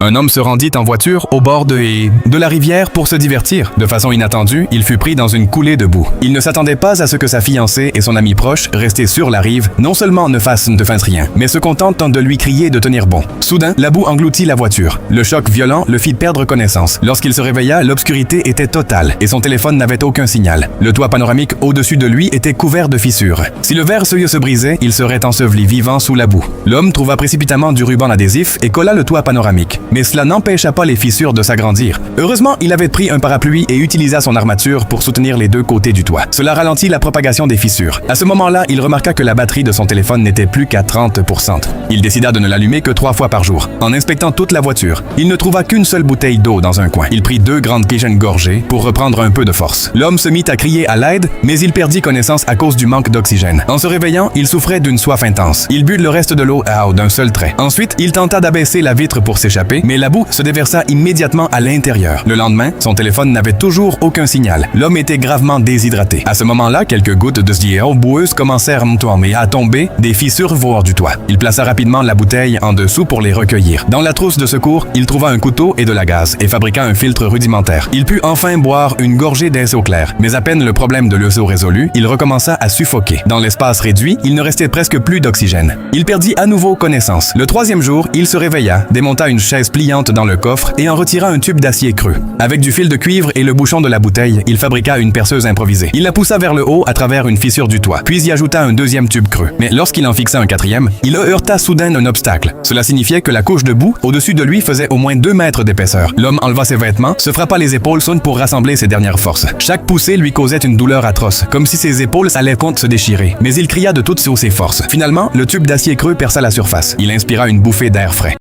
Un homme se rendit en voiture au bord de la rivière pour se divertir. De façon inattendue, il fut pris dans une coulée de boue. Il ne s'attendait pas à ce que sa fiancée et son ami proche, restés sur la rive, non seulement ne fassent rien, mais se contentent de lui crier de tenir bon. Soudain, la boue engloutit la voiture. Le choc violent le fit perdre connaissance. Lorsqu'il se réveilla, l'obscurité était totale et son téléphone n'avait aucun signal. Le toit panoramique au-dessus de lui était couvert de fissures. Si le verre seuil se brisait, il serait enseveli vivant sous la boue. L'homme trouva précipitamment du ruban adhésif et colla le toit panoramique. Mais cela n'empêcha pas les fissures de s'agrandir. Heureusement, il avait pris un parapluie et utilisa son armature pour soutenir les deux côtés du toit. Cela ralentit la propagation des fissures. À ce moment-là, il remarqua que la batterie de son téléphone n'était plus qu'à 30%. Il décida de ne l'allumer que 3 fois par jour. En inspectant toute la voiture, il ne trouva qu'une seule bouteille d'eau dans un coin. Il prit 2 grandes pigeons gorgées pour reprendre un peu de force. L'homme se mit à crier à l'aide, mais il perdit connaissance à cause du manque d'oxygène. En se réveillant, il souffrait d'une soif intense. Il but le reste de l'eau d'un seul trait. Ensuite, il tenta d'abaisser la vitre pour s'échapper, mais la boue se déversa immédiatement à l'intérieur. Le lendemain, son téléphone n'avait toujours aucun signal. L'homme était gravement déshydraté. À ce moment-là, quelques gouttes de eau boueuse commencèrent à tomber des fissures du toit. Il plaça rapidement la bouteille en dessous pour les recueillir. Dans la trousse de secours, il trouva un couteau et de la gaz et fabriqua un filtre rudimentaire. Il put enfin boire une gorgée d'eau claire. Mais à peine le problème de l'eau résolu, il recommença à suffoquer. Dans l'espace réduit, il ne restait presque plus d'oxygène. Il perdit à nouveau connaissance. Le 3e jour, il se réveilla, démonta une chaise pliante dans le coffre et en retira un tube d'acier creux. Avec du fil de cuivre et le bouchon de la bouteille, il fabriqua une perceuse improvisée. Il la poussa vers le haut à travers une fissure du toit, puis y ajouta un 2e tube creux. Mais lorsqu'il en fixa un 4e, il heurta soudain un obstacle. Cela signifiait que la couche de boue au-dessus de lui faisait au moins 2 mètres d'épaisseur. L'homme enleva ses vêtements, se frappa les épaules pour rassembler ses dernières forces. Chaque poussée lui causait une douleur atroce, comme si ses épaules allaient se déchirer. Mais il cria de toutes ses forces. Finalement, le tube d'acier creux perça la surface. Il inspira une bouffée d'air frais.